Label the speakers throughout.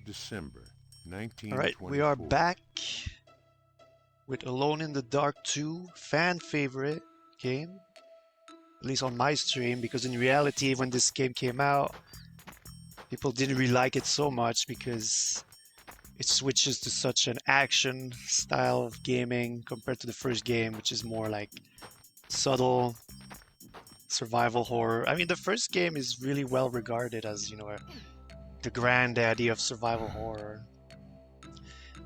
Speaker 1: December 22nd,
Speaker 2: Alright, we are back with Alone in the Dark 2, fan favorite game. At least on my stream, because in reality, when this game came out, people didn't really like it so much because it switches to such an action style of gaming compared to the first game, which is more like subtle survival horror. I mean, the first game is really well regarded as, the granddaddy of survival horror.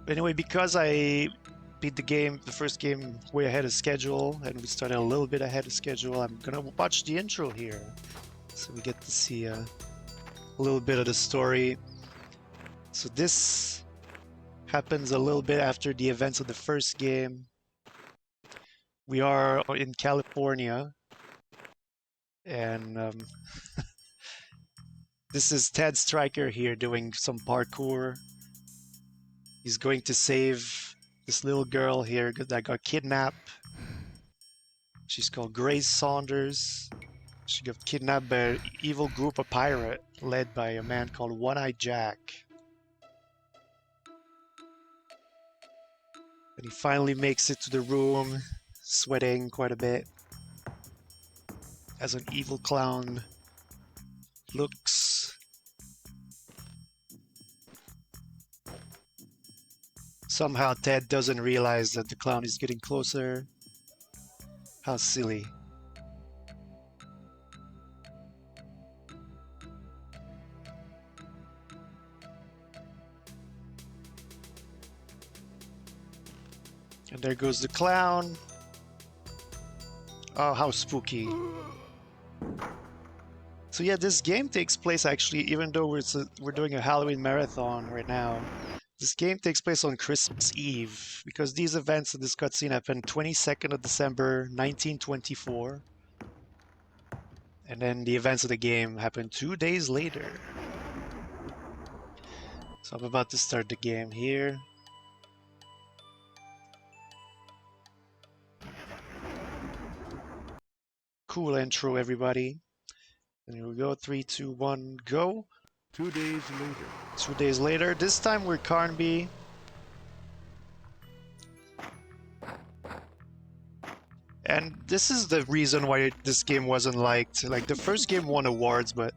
Speaker 2: But anyway, because I beat the first game way ahead of schedule, and we started a little bit ahead of schedule, I'm gonna watch the intro here, so we get to see a little bit of the story. So this happens a little bit after the events of the first game. We are in California, and this is Ted Stryker here doing some parkour. He's going to save this little girl here that got kidnapped. She's called Grace Saunders. She got kidnapped by an evil group of pirates led by a man called One-Eyed Jack. And he finally makes it to the room, sweating quite a bit, as an evil clown looks. Somehow Ted doesn't realize that the clown is getting closer. How silly. And there goes the clown. Oh, how spooky. So yeah, this game takes place actually, even though we're doing a Halloween marathon right now, this game takes place on Christmas Eve, because these events in this cutscene happened 22nd of December 1924. And then the events of the game happened 2 days later. So I'm about to start the game here. Cool intro, everybody. And here we go, 3, 2, 1, go.
Speaker 1: 2 days later.
Speaker 2: 2 days later. This time we're Carnby. And this is the reason why this game wasn't liked. Like, the first game won awards, but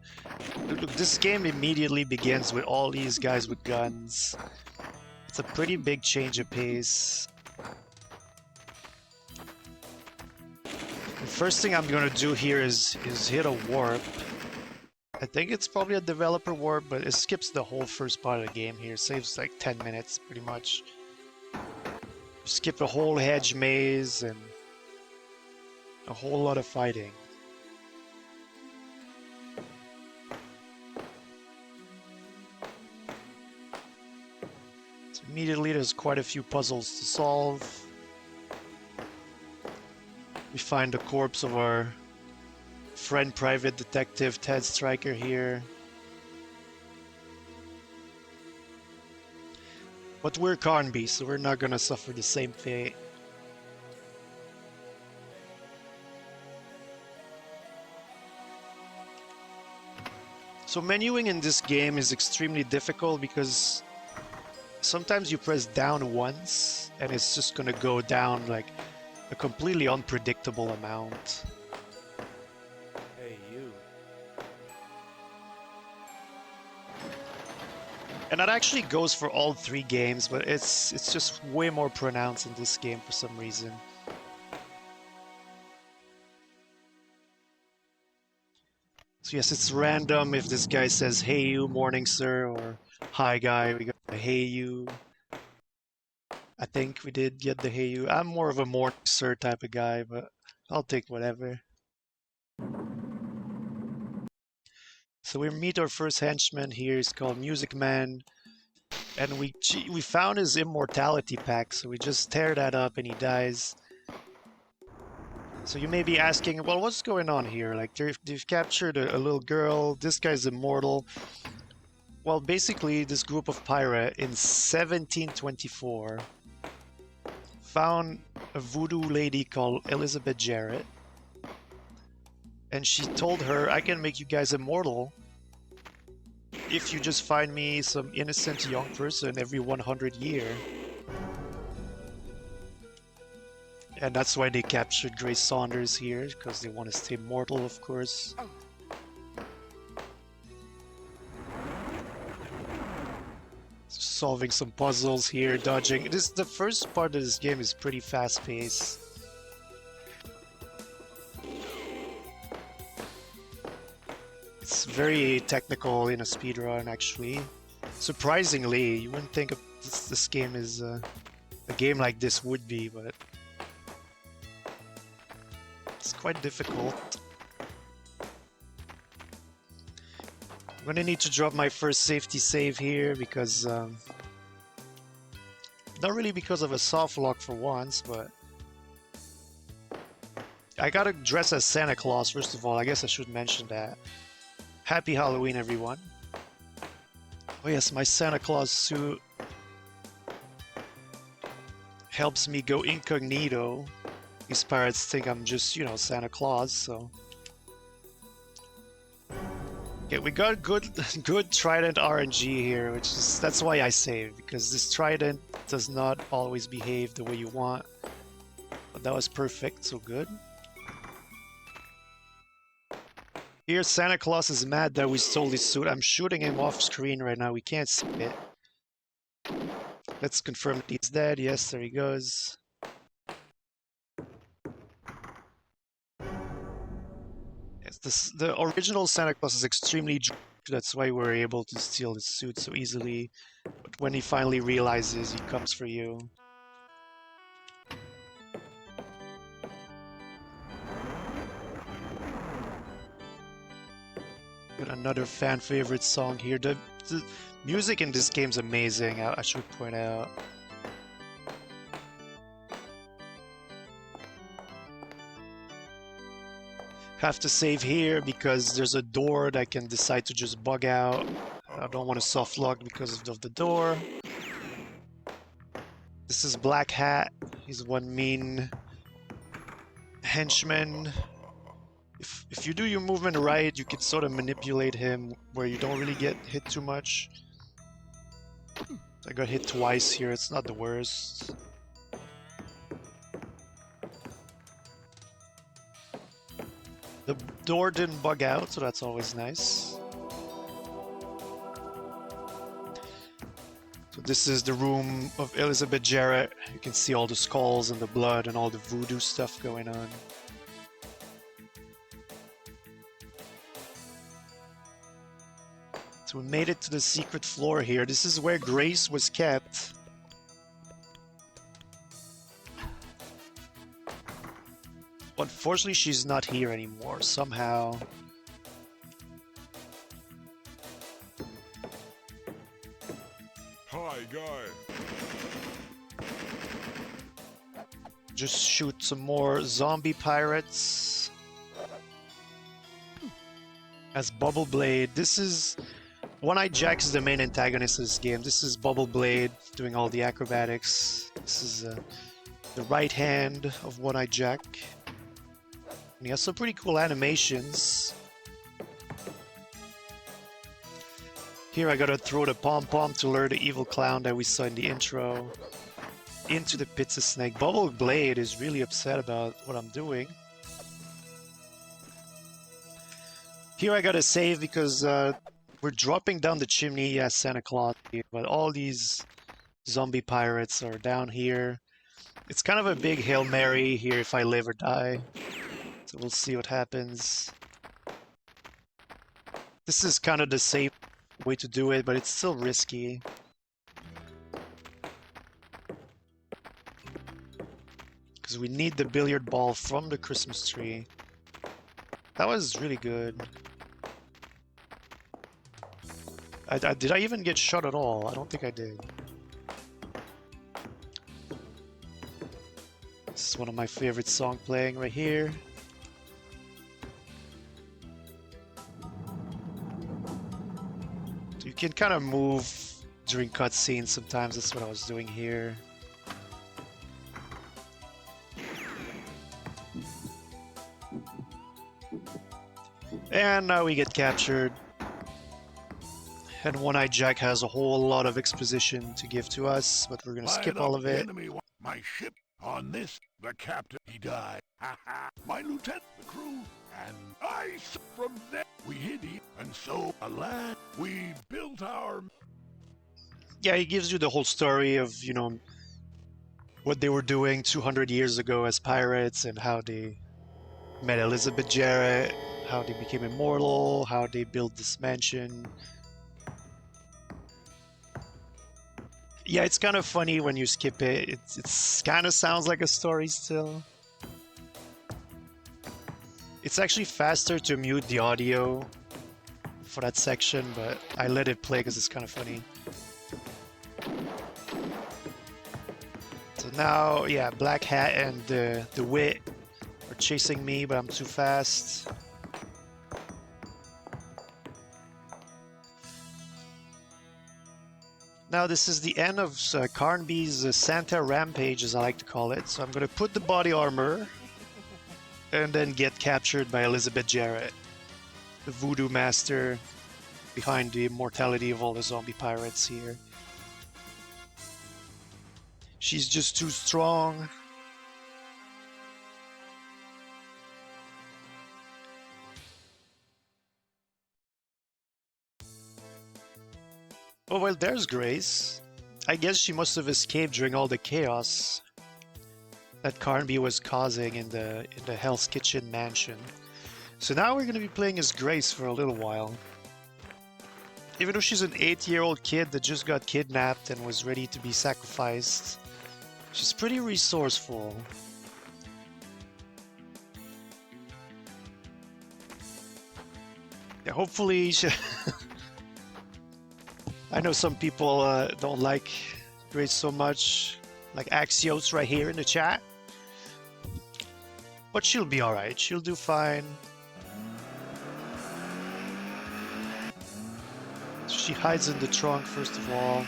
Speaker 2: look, this game immediately begins with all these guys with guns. It's a pretty big change of pace. The first thing I'm gonna do here is hit a warp. I think it's probably a developer warp, but it skips the whole first part of the game here. It saves like 10 minutes, pretty much. Skip a whole hedge maze and a whole lot of fighting. So immediately there's quite a few puzzles to solve. We find the corpse of our friend private detective Ted Stryker here. But we're Carnby, so we're not gonna suffer the same fate. So menuing in this game is extremely difficult because sometimes you press down once and it's just gonna go down like a completely unpredictable amount.
Speaker 1: Hey, you.
Speaker 2: And that actually goes for all 3 games, but it's just way more pronounced in this game for some reason. So yes, it's random if this guy says, "Hey you, morning sir," or "Hi guy," we got a "Hey you." I think we did get the "Hey you." I'm more of a morning sir type of guy, but I'll take whatever. So we meet our first henchman here. He's called Music Man. And we found his immortality pack, so we just tear that up and he dies. So you may be asking, well, what's going on here? Like, they've captured a little girl. This guy's immortal. Well, basically, this group of pirate in 1724 found a voodoo lady called Elizabeth Jarrett. And she told her, I can make you guys immortal if you just find me some innocent young person every 100 years. And that's why they captured Grace Saunders here, because they want to stay mortal, of course. Solving some puzzles here, dodging. The first part of this game is pretty fast-paced. It's very technical in a speedrun, actually. Surprisingly, you wouldn't think of this game is a game like this would be, but it's quite difficult. I'm gonna need to drop my first safety save here because not really because of a soft lock for once, but I gotta dress as Santa Claus first of all. I guess I should mention that. Happy Halloween, everyone. Oh yes, my Santa Claus suit helps me go incognito. These pirates think I'm just, you know, Santa Claus, so... Okay, we got good Trident RNG here, which is... that's why I saved, because this Trident does not always behave the way you want. But that was perfect, so good. Here, Santa Claus is mad that we stole his suit. I'm shooting him off screen right now. We can't see it. Let's confirm that he's dead. Yes, there he goes. Yes, the original Santa Claus is extremely drunk. That's why we're able to steal his suit so easily. But when he finally realizes, he comes for you. Got another fan favorite song here. The music in this game's amazing, I should point out. Have to save here because there's a door that can decide to just bug out. I don't want to soft lock because of the door. This is Black Hat. He's one mean henchman. If you do your movement right, you can sort of manipulate him where you don't really get hit too much. I got hit twice here, it's not the worst. The door didn't bug out, so that's always nice. So this is the room of Elizabeth Jarrett. You can see all the skulls and the blood and all the voodoo stuff going on. So we made it to the secret floor here. This is where Grace was kept. Unfortunately, she's not here anymore, somehow.
Speaker 1: Hi, guy.
Speaker 2: Just shoot some more zombie pirates. As Bubble Blade. This is... One-Eyed Jack is the main antagonist of this game. This is Bubble Blade doing all the acrobatics. This is the right hand of One-Eyed Jack. And he has some pretty cool animations. Here I gotta throw the pom-pom to lure the evil clown that we saw in the intro into the pizza snake. Bubble Blade is really upset about what I'm doing. Here I gotta save because we're dropping down the chimney as Santa Claus here, but all these zombie pirates are down here. It's kind of a big Hail Mary here if I live or die. So we'll see what happens. This is kind of the safe way to do it, but it's still risky. Because we need the billiard ball from the Christmas tree. That was really good. Did I even get shot at all? I don't think I did. This is one of my favorite songs playing right here. So you can kind of move during cutscenes sometimes. That's what I was doing here. And now we get captured. And One-Eyed Jack has a whole lot of exposition to give to us, but we're gonna skip all of it.
Speaker 3: My ship on this, the captain, he died. My lieutenant, the crew, and I. From there, we hid him, and so, alas, we built our.
Speaker 2: Yeah, he gives you the whole story of, you know, what they were doing 200 years ago as pirates and how they met Elizabeth Jarrett, how they became immortal, how they built this mansion. Yeah, it's kind of funny when you skip it. It's kind of sounds like a story still. It's actually faster to mute the audio for that section, but I let it play because it's kind of funny. So now, yeah, Black Hat and the Wit are chasing me, but I'm too fast. Now this is the end of Carnby's Santa Rampage, as I like to call it. So I'm going to put the body armor and then get captured by Elizabeth Jarrett, the voodoo master behind the immortality of all the zombie pirates here. She's just too strong. Oh well, there's Grace. I guess she must have escaped during all the chaos that Carnby was causing in the Hell's Kitchen mansion. So now we're gonna be playing as Grace for a little while. Even though she's an 8-year-old kid that just got kidnapped and was ready to be sacrificed, she's pretty resourceful. Yeah, hopefully she I know some people don't like Grace so much, like Axios right here in the chat. But she'll be alright, she'll do fine. She hides in the trunk first of all.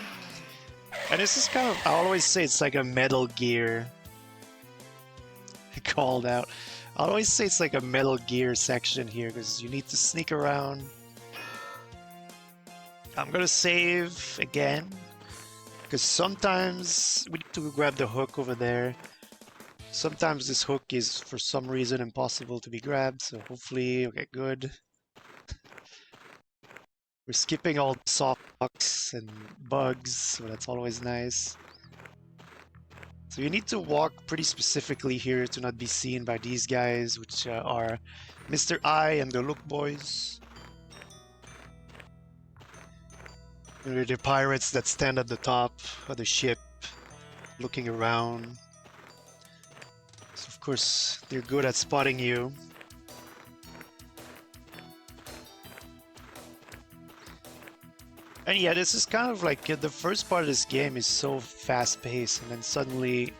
Speaker 2: And this is kind of, I always say it's like a Metal Gear called out. I always say it's like a Metal Gear section here because you need to sneak around. I'm gonna save again because sometimes we need to grab the hook over there. Sometimes this hook is for some reason impossible to be grabbed, so hopefully, okay, good. We're skipping all the soft bugs and bugs, so that's always nice. So you need to walk pretty specifically here to not be seen by these guys, which are Mr. I and the Look Boys. They're the pirates that stand at the top of the ship, looking around. So of course, they're good at spotting you. And yeah, this is kind of like the first part of this game is so fast-paced, and then suddenly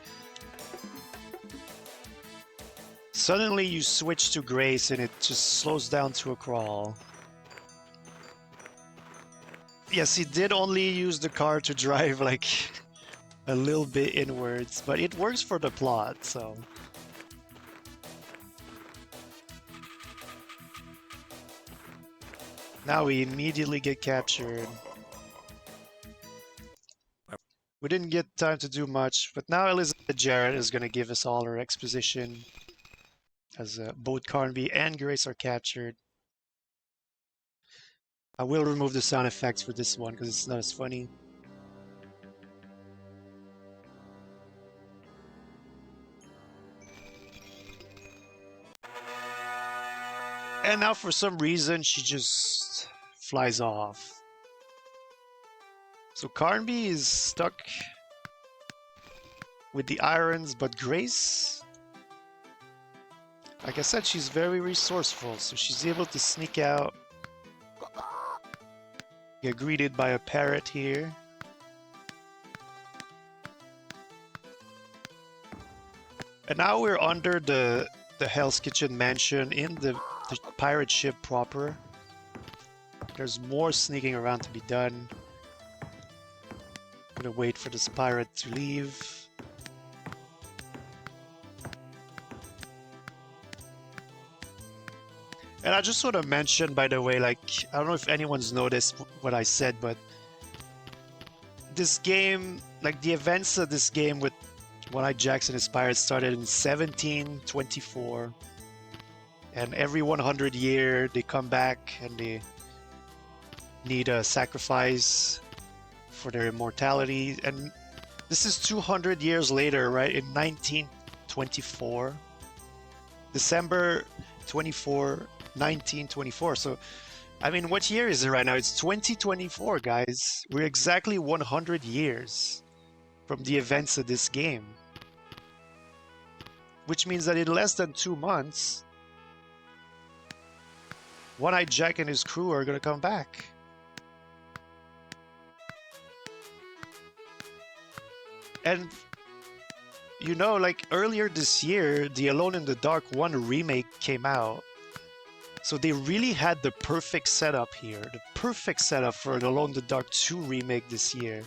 Speaker 2: you switch to Grace and it just slows down to a crawl. Yes, he did only use the car to drive like a little bit inwards, but it works for the plot, so. Now we immediately get captured. We didn't get time to do much, but now Elizabeth Jarrett is going to give us all her exposition as both Carnby and Grace are captured. I will remove the sound effects for this one because it's not as funny. And now for some reason she just flies off. So Carnby is stuck with the irons, but Grace, like I said, she's very resourceful, so she's able to sneak out, Get greeted by a parrot here. And now we're under the Hell's Kitchen mansion in the pirate ship proper. There's more sneaking around to be done. I'm gonna wait for this pirate to leave. And I just want to mention, by the way, like, I don't know if anyone's noticed what I said, but this game, like the events of this game with One-Eyed Jackson his pirates started in 1724. And every 100 year they come back and they need a sacrifice for their immortality. And this is 200 years later, right? In 1924. December 24, 1924. So, I mean, what year is it right now? It's 2024, guys. We're exactly 100 years from the events of this game. Which means that in less than 2 months, One-Eyed Jack and his crew are going to come back. And, you know, like earlier this year, the Alone in the Dark 1 remake came out. So they really had the perfect setup here. The perfect setup for the Alone in the Dark 2 remake this year.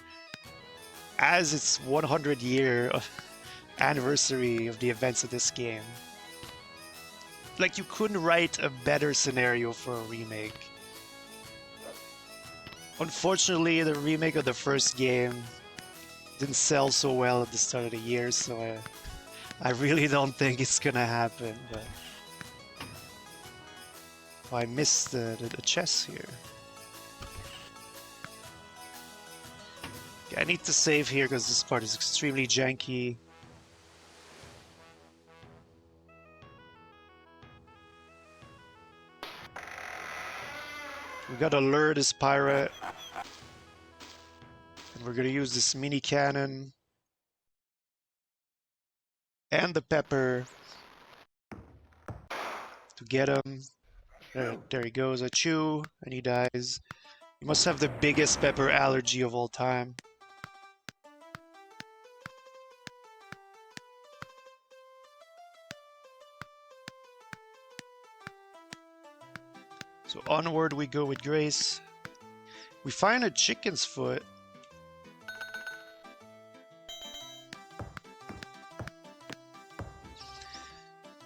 Speaker 2: As its 100 year anniversary of the events of this game. Like, you couldn't write a better scenario for a remake. Unfortunately, the remake of the first game didn't sell so well at the start of the year, so I really don't think it's gonna happen. But oh, I missed the chest here. Okay, I need to save here because this part is extremely janky. We gotta lure this pirate. And we're gonna use this mini cannon. And the pepper. To get him. There he goes, achoo. And he dies. He must have the biggest pepper allergy of all time. So onward we go with Grace. We find a chicken's foot.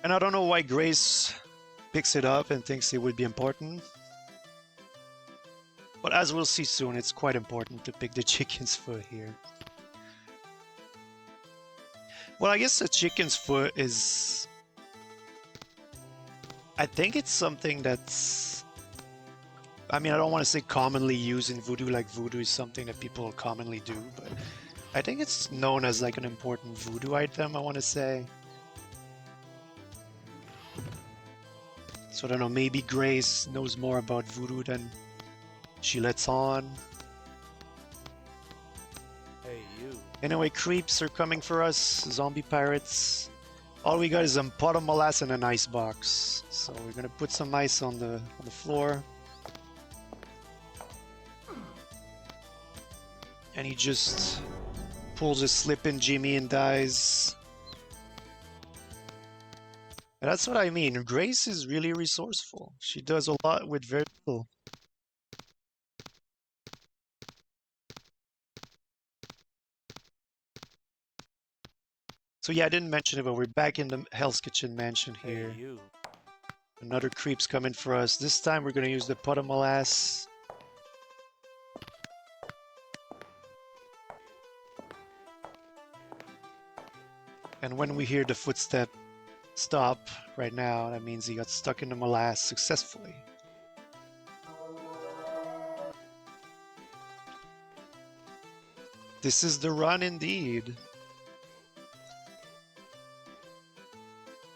Speaker 2: And I don't know why Grace picks it up and thinks it would be important. But as we'll see soon, it's quite important to pick the chicken's foot here. Well, I guess the chicken's foot is... I think it's something that's... I mean, I don't want to say commonly used in voodoo, like voodoo is something that people commonly do, but I think it's known as like an important voodoo item, I want to say. So I don't know, maybe Grace knows more about voodoo than she lets on.
Speaker 1: Hey, you.
Speaker 2: Anyway, creeps are coming for us, zombie pirates. All we got is a pot of molasses and an ice box. So we're gonna put some ice on the floor. And he just pulls a slip-in Jimmy and dies. And that's what I mean. Grace is really resourceful. She does a lot with very little. So yeah, I didn't mention it, but we're back in the Hell's Kitchen mansion here.
Speaker 1: Hey, you.
Speaker 2: Another creep's coming for us. This time we're gonna use the pot of molasses. And when we hear the footstep stop right now, that means he got stuck in the molasses successfully. This is the run indeed.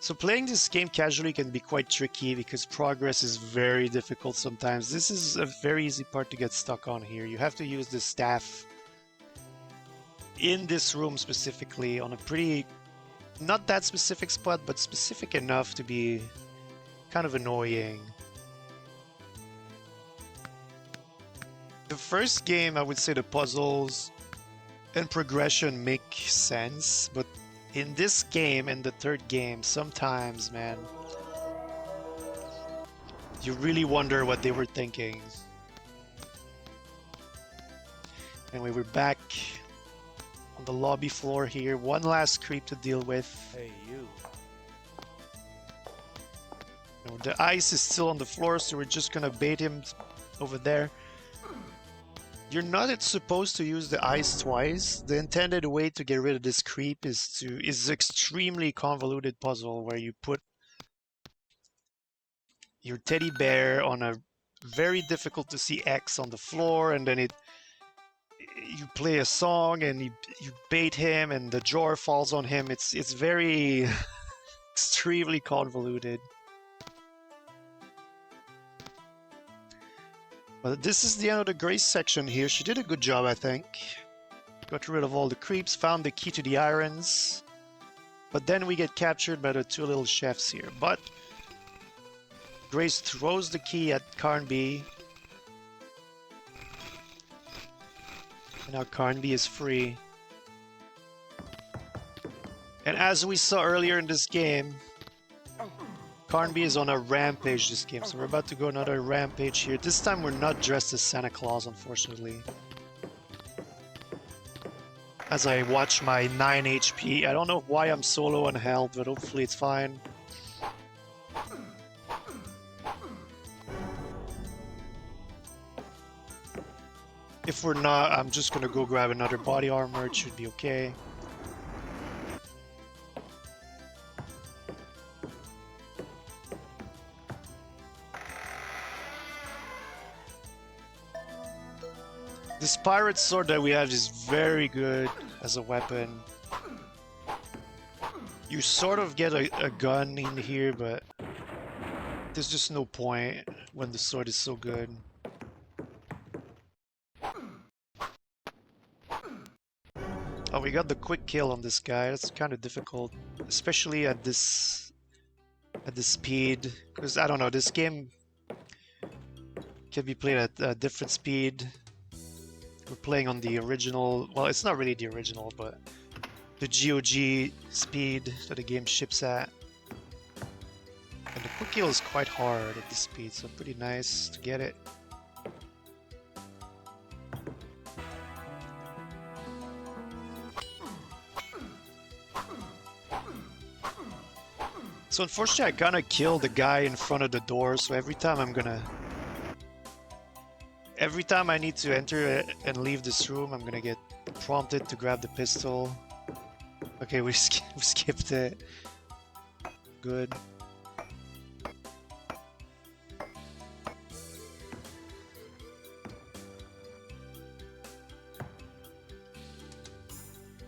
Speaker 2: So playing this game casually can be quite tricky because progress is very difficult sometimes. This is a very easy part to get stuck on here. You have to use the staff in this room specifically on a pretty, not that specific spot, but specific enough to be kind of annoying. The first game, I would say the puzzles and progression make sense, but in this game and the third game, sometimes, man, you really wonder what they were thinking. Anyway, we're back on the lobby floor here. One last creep to deal with.
Speaker 1: Hey, you.
Speaker 2: You know, the ice is still on the floor, so we're just gonna bait him over there. You're not supposed to use the ice twice. The intended way to get rid of this creep is extremely convoluted puzzle where you put your teddy bear on a very difficult to see X on the floor, and then you play a song and you bait him and the drawer falls on him. It's very extremely convoluted. But this is the end of the Grace section here. She did a good job, I think. Got rid of all the creeps, found the key to the irons. But then we get captured by the two little chefs here. But Grace throws the key at Carnby. And now Carnby is free. And as we saw earlier in this game, Carnby is on a rampage this game, so we're about to go another rampage here. This time we're not dressed as Santa Claus, unfortunately. As I watch my 9 HP, I don't know why I'm so low on health, but hopefully it's fine. If we're not, I'm just gonna go grab another body armor, it should be okay. This pirate sword that we have is very good as a weapon. You sort of get a gun in here, but there's just no point when the sword is so good. Oh, we got the quick kill on this guy. That's kind of difficult, especially at this speed, because I don't know, this game can be played at a different speed. We're playing on the original, well, it's not really the original, but the GOG speed that the game ships at. And the quick kill is quite hard at this speed, so pretty nice to get it. So unfortunately I kinda killed the guy in front of the door, so every time I need to enter and leave this room, I'm gonna get prompted to grab the pistol. Okay, we skipped it. Good.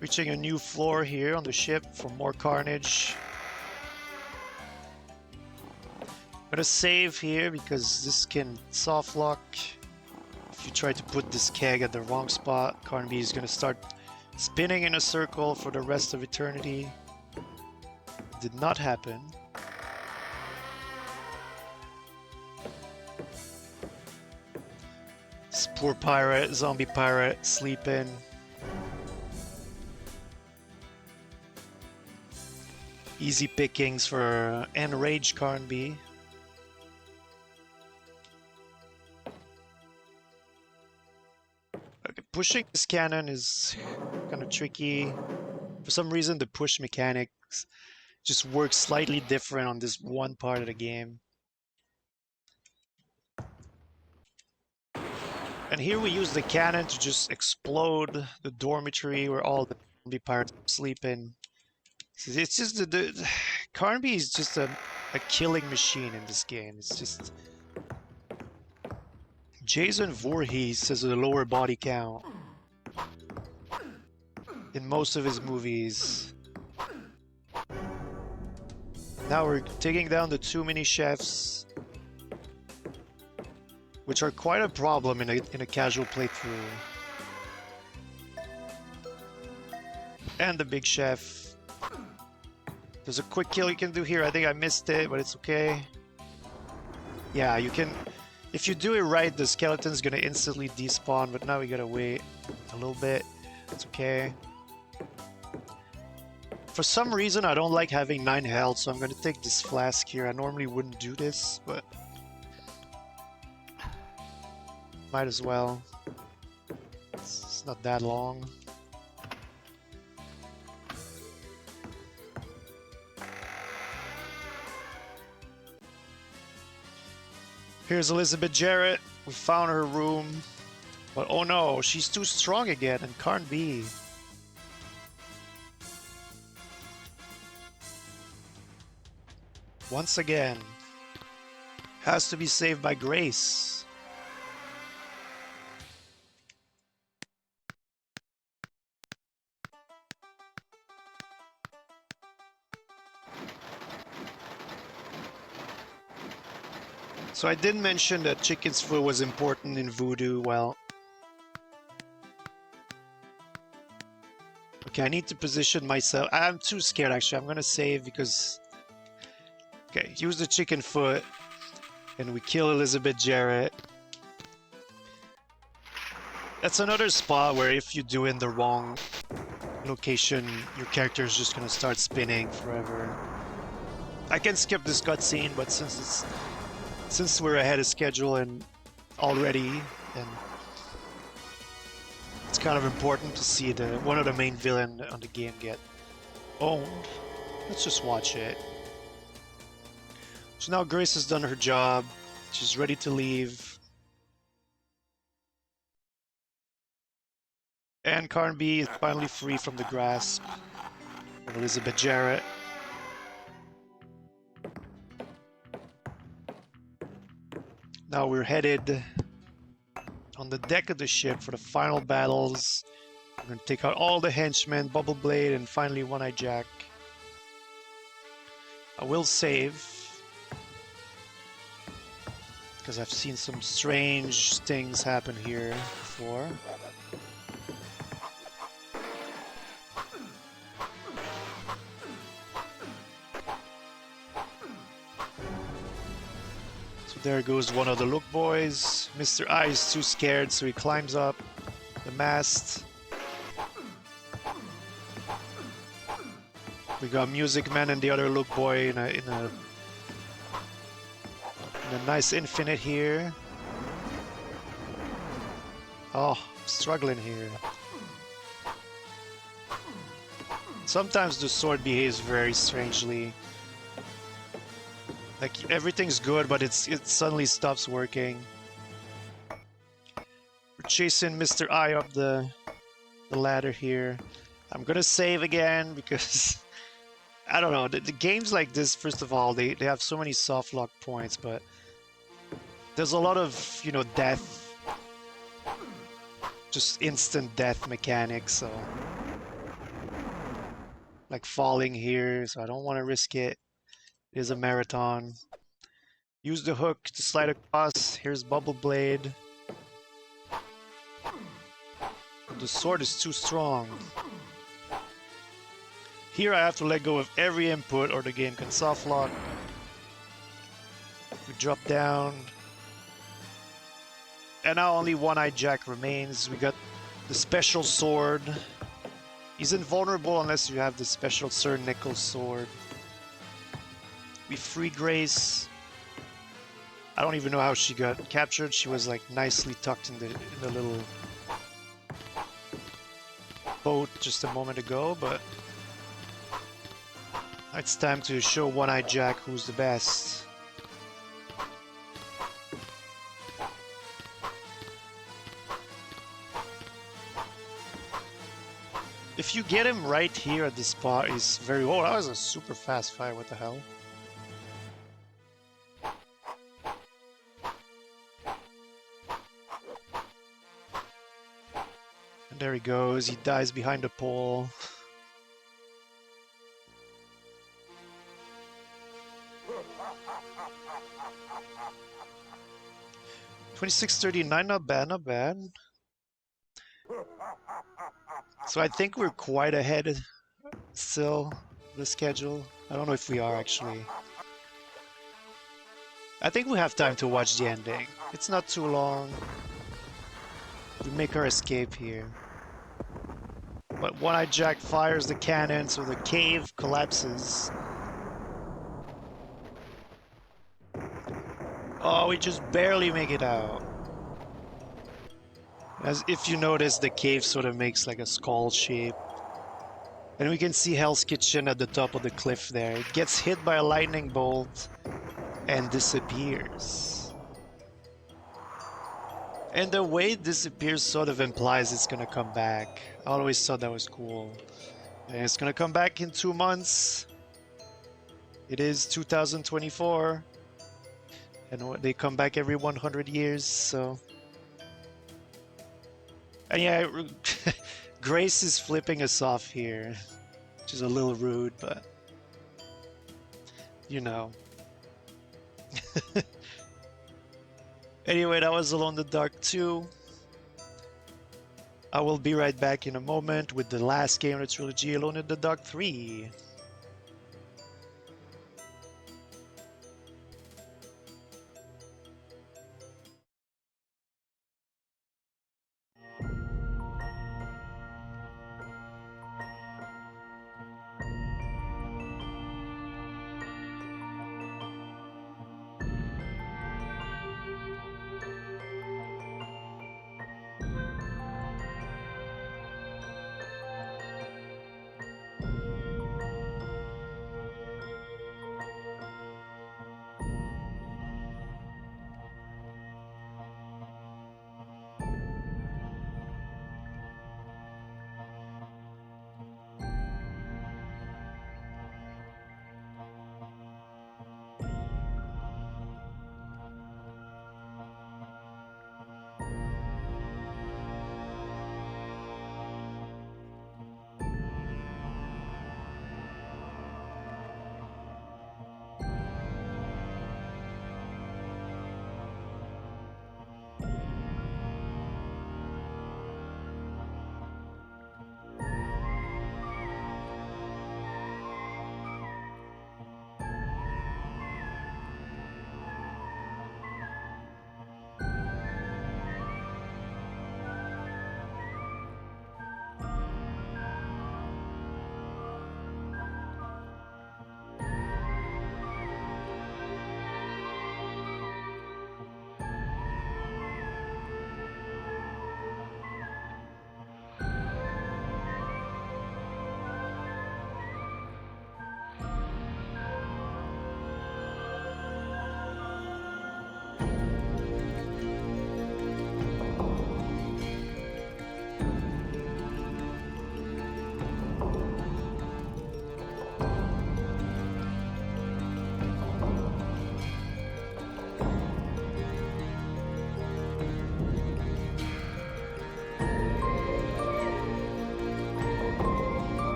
Speaker 2: Reaching a new floor here on the ship for more carnage. Gonna save here because this can soft lock. If you try to put this keg at the wrong spot, Carnby is gonna start spinning in a circle for the rest of eternity. Did not happen. This poor pirate, zombie pirate, sleeping. Easy pickings for enraged Carnby. Pushing this cannon is kind of tricky. For some reason, the push mechanics just works slightly different on this one part of the game. And here we use the cannon to just explode the dormitory where all the zombie pirates are sleeping. It's just Carnby is just a killing machine in this game. It's just Jason Voorhees has a lower body count in most of his movies. Now we're taking down the two mini chefs, which are quite a problem in a casual playthrough. And the big chef. There's a quick kill you can do here. I think I missed it, but it's okay. Yeah, you can If you do it right, the skeleton's gonna instantly despawn, but now we gotta wait a little bit. It's okay. For some reason, I don't like having 9 health, so I'm gonna take this flask here. I normally wouldn't do this, but might as well. It's not that long. Here's Elizabeth Jarrett. We found her room. But oh no, she's too strong again and can't be. Once again. Has to be saved by grace. So I did mention that chicken's foot was important in voodoo. Well, okay, I need to position myself. I'm too scared actually. I'm gonna save because okay, use the chicken foot and we kill Elizabeth Jarrett. That's another spot where if you do in the wrong location, your character is just gonna start spinning forever. I can skip this cutscene, but since we're ahead of schedule and already, and it's kind of important to see one of the main villain on the game get owned. Let's just watch it. So now Grace has done her job. She's ready to leave. And Carnby is finally free from the grasp of Elizabeth Jarrett. Now we're headed on the deck of the ship for the final battles. We're going to take out all the henchmen, Bubble Blade, and finally One-Eye Jack. I will save, because I've seen some strange things happen here before. There goes one of the Look Boys. Mr. I is too scared, so he climbs up the mast. We got Music Man and the other Look Boy in a nice infinite here. Oh, I'm struggling here. Sometimes the sword behaves very strangely. Like everything's good, but it suddenly stops working. We're chasing Mr. I up the ladder here. I'm gonna save again because I don't know. The games like this, first of all, they have so many soft lock points, but there's a lot of, you know, death, just instant death mechanics. So like falling here, so I don't want to risk it. It is a marathon. Use the hook to slide across. Here's Bubble Blade. The sword is too strong. Here I have to let go of every input or the game can soft lock. We drop down. And now only One-Eye Jack remains. We got the special sword. He's invulnerable unless you have the special Sir Nichols sword. We free Grace. I don't even know how she got captured. She was like nicely tucked in the little boat just a moment ago, but it's time to show One-Eye Jack who's the best. If you get him right here at the spot, he's very... Oh, that was a super fast fire. What the hell? And there he goes. He dies behind a pole. $26.39, not bad, not bad. So I think we're quite ahead still of the schedule. I don't know if we are actually. I think we have time to watch the ending. It's not too long. We make our escape here. But One-Eyed Jack fires the cannon, so the cave collapses. Oh, we just barely make it out. As if you notice, the cave sort of makes like a skull shape. And we can see Hell's Kitchen at the top of the cliff there. It gets hit by a lightning bolt and disappears. And the way it disappears sort of implies it's gonna come back. I always thought that was cool. And it's gonna come back in 2 months. It is 2024. And they come back every 100 years, so... And yeah, Grace is flipping us off here, which is a little rude, but... You know. Anyway, that was Alone in the Dark 2. I will be right back in a moment with the last game of the trilogy, Alone in the Dark 3.